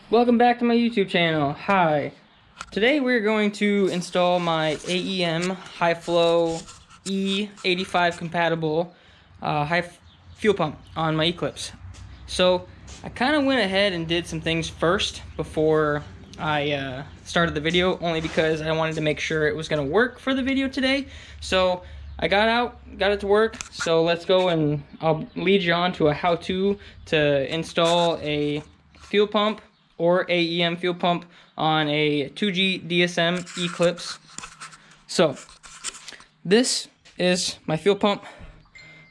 Welcome back to my YouTube channel. Hi. Today we're going to install my AEM high flow E85 compatible fuel pump on my Eclipse. So I kind of went ahead and did some things first before I started the video, only because I wanted to make sure it was going to work for the video today. So I got it to work. So let's go and I'll lead you on to a how-to to install a fuel pump or AEM fuel pump on a 2G DSM Eclipse. So this is my fuel pump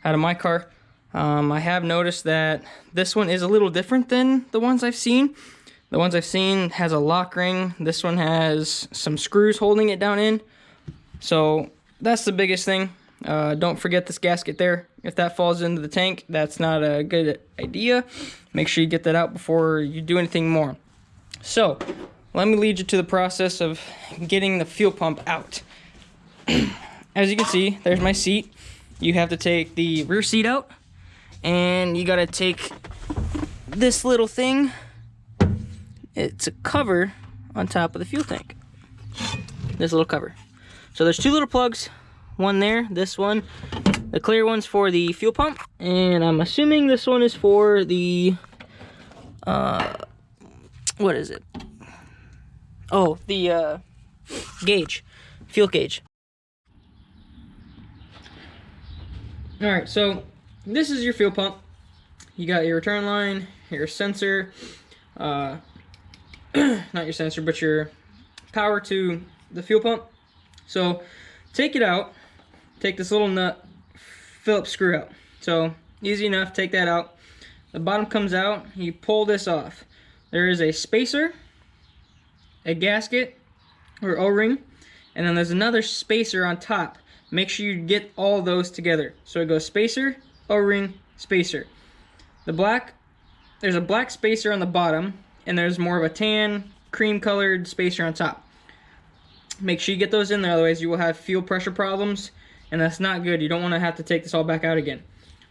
out of my car. I have noticed that this one is a little different than the ones I've seen. The ones I've seen has a lock ring. This one has some screws holding it down in. So that's the biggest thing. Don't forget this gasket there. If that falls into the tank, that's not a good idea. Make sure you get that out before you do anything more. So let me lead you to the process of getting the fuel pump out. As you can see, there's my seat. You have to take the rear seat out, and you gotta take this little thing. It's a cover on top of the fuel tank. This little cover. So there's two little plugs. One there, this one. The clear one's for the fuel pump, and I'm assuming this one is for the what is it? Oh, the gauge, fuel gauge. All right, so this is your fuel pump. You got your return line, your sensor, not your sensor, but your power to the fuel pump. So take it out. Take this little nut, Phillips screw out. So easy enough, take that out. The bottom comes out, you pull this off. There is a spacer, a gasket or O-ring, and then there's another spacer on top. Make sure you get all those together. So it goes spacer, O-ring, spacer. There's a black spacer on the bottom, and there's more of a tan, cream colored spacer on top. Make sure you get those in there, otherwise you will have fuel pressure problems, and that's not good. You don't want to have to take this all back out again.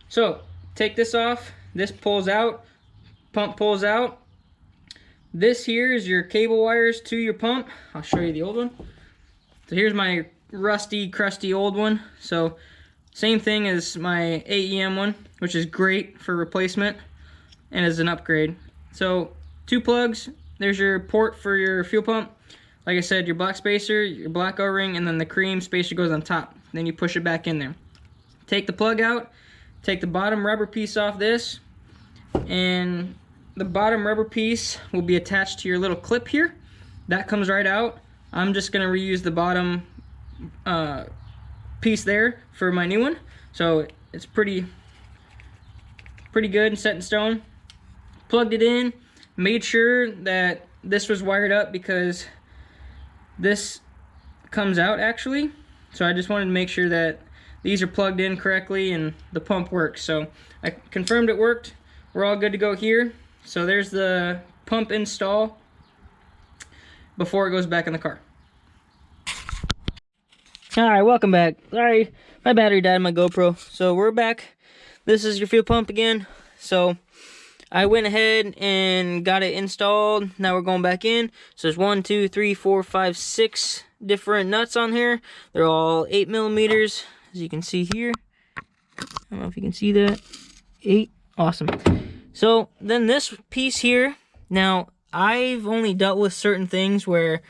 So take this off, this pulls out, pump pulls out. This here is your cable wires to your pump. I'll show you the old one. So here's my rusty, crusty old one. So same thing as my AEM one, which is great for replacement and as an upgrade. So two plugs, there's your port for your fuel pump. Like I said, your black spacer, your black O-ring, and then the cream spacer goes on top. Then you push it back in there. Take the plug out, take the bottom rubber piece off this, and the bottom rubber piece will be attached to your little clip here. That comes right out. I'm just gonna reuse the bottom piece there for my new one. So it's pretty good and set in stone. Plugged it in, made sure that this was wired up because this comes out actually. So I just wanted to make sure that these are plugged in correctly and the pump works. So I confirmed it worked. We're all good to go here. So there's the pump install before it goes back in the car. Alright, welcome back. Sorry, my battery died on my GoPro. So we're back. This is your fuel pump again. So I went ahead and got it installed. Now we're going back in. So there's 1, 2, 3, 4, 5, 6 different nuts on here. They're all 8 millimeters, as you can see here. I don't know if you can see that. 8. Awesome. So then this piece here. Now I've only dealt with certain things where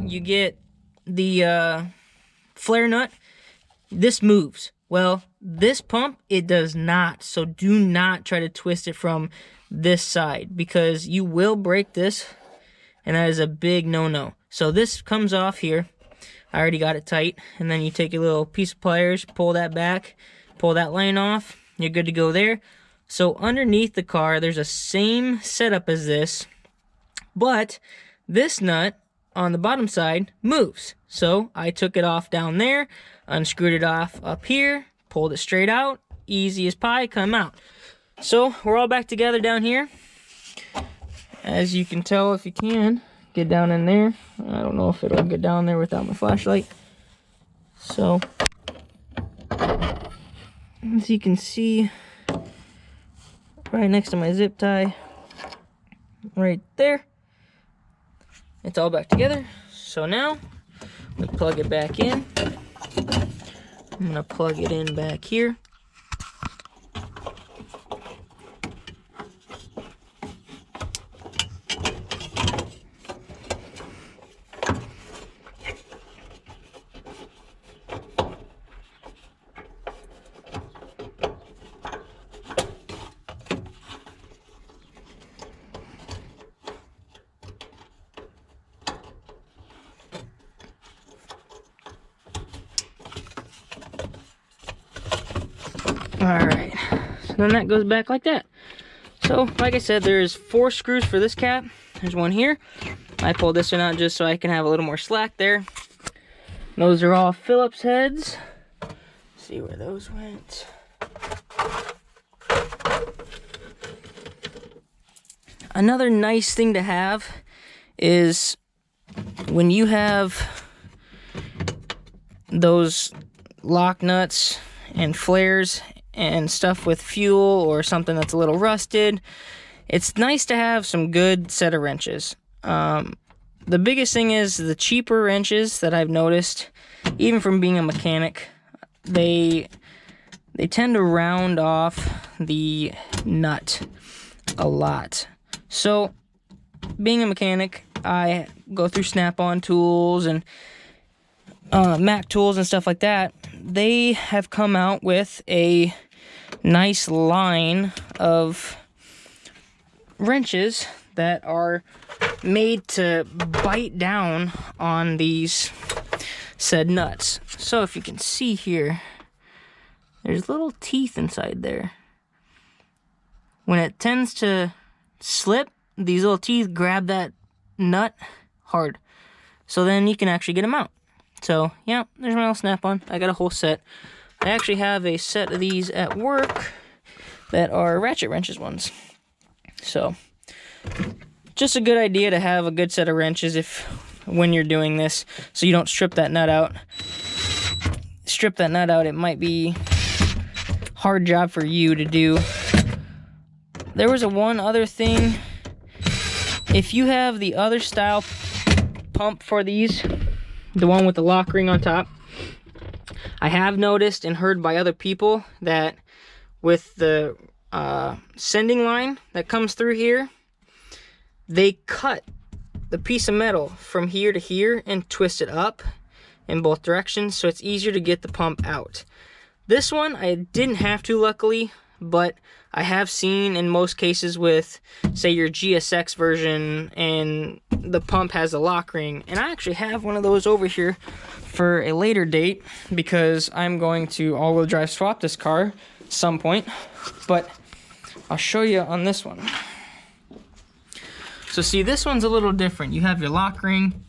you get the flare nut. This moves. Well, this pump, it does not. So do not try to twist it from this side because you will break this, and that is a big no-no. So this comes off here. I already got it tight. And then you take a little piece of pliers, pull that back, pull that line off. You're good to go there. So underneath the car, there's a same setup as this, but this nut on the bottom side moves. So I took it off down there, unscrewed it off up here, pulled it straight out, easy as pie, come out. So we're all back together down here. As you can tell, if you can, get down in there. I don't know if it'll get down there without my flashlight. So, as you can see, right next to my zip tie, right there. It's all back together. So now we plug it back in. I'm gonna plug it in back here. Alright, so then that goes back like that. So, like I said, there's 4 screws for this cap. There's one here. I pulled this one out just so I can have a little more slack there. Those are all Phillips heads. Let's see where those went. Another nice thing to have is when you have those lock nuts and flares and stuff with fuel or something that's a little rusted, it's nice to have some good set of wrenches. The biggest thing is the cheaper wrenches that I've noticed, even from being a mechanic, they tend to round off the nut a lot. So, being a mechanic, I go through Snap-on tools and Mac tools and stuff like that. They have come out with a nice line of wrenches that are made to bite down on these said nuts. So if you can see here, there's little teeth inside there. When it tends to slip, these little teeth grab that nut hard. So then you can actually get them out. So, yeah, there's my little Snap-on. I got a whole set. I actually have a set of these at work that are ratchet wrenches ones. So, just a good idea to have a good set of wrenches when you're doing this, so you don't strip that nut out. Strip that nut out, it might be a hard job for you to do. There was one other thing. If you have the other style pump for these, the one with the lock ring on top, I have noticed and heard by other people that with the sending line that comes through here, they cut the piece of metal from here to here and twist it up in both directions, so it's easier to get the pump out. This one I didn't have to, luckily, but I have seen in most cases with, say, your GSX version and the pump has a lock ring, and I actually have one of those over here for a later date because I'm going to all-wheel drive swap this car at some point, but I'll show you on this one. So see, this one's a little different. You have your lock ring,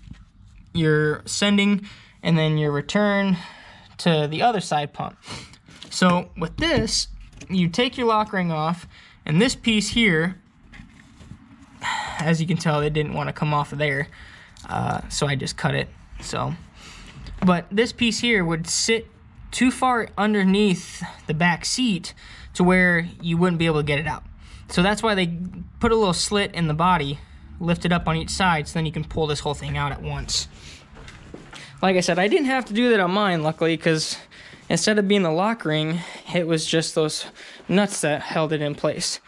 your sending, and then your return to the other side pump. So with this, you take your lock ring off, and this piece here, as you can tell, it didn't want to come off of there, so I just cut it. But this piece here would sit too far underneath the back seat to where you wouldn't be able to get it out. So that's why they put a little slit in the body, lift it up on each side, so then you can pull this whole thing out at once. Like I said, I didn't have to do that on mine, luckily, because instead of being the lock ring, it was just those nuts that held it in place.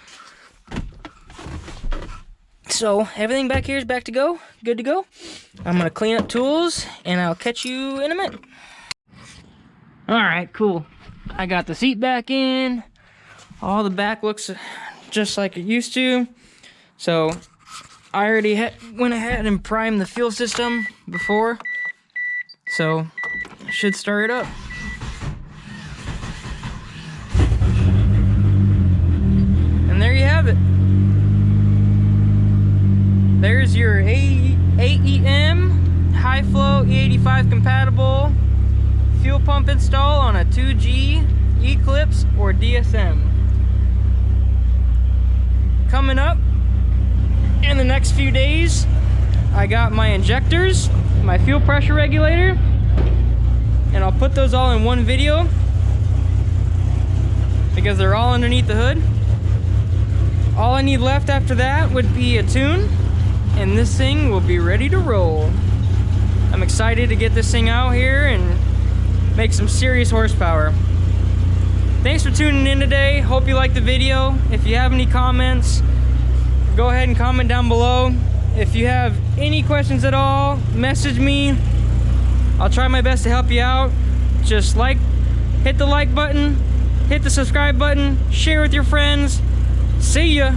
So everything back here is good to go. I'm gonna clean up tools and I'll catch you in a minute. All right, cool. I got the seat back in. All the back looks just like it used to. So I already went ahead and primed the fuel system before. So I should start it up. And there you have it. There's your AEM high flow E85 compatible fuel pump install on a 2G Eclipse or DSM. Coming up in the next few days, I got my injectors, my fuel pressure regulator, and I'll put those all in one video because they're all underneath the hood. All I need left after that would be a tune, and this thing will be ready to roll. I'm excited to get this thing out here and make some serious horsepower. Thanks for tuning in today. Hope you liked the video. If you have any comments, go ahead and comment down below. If you have any questions at all, message me. I'll try my best to help you out. Just hit the like button, hit the subscribe button, share with your friends. See ya.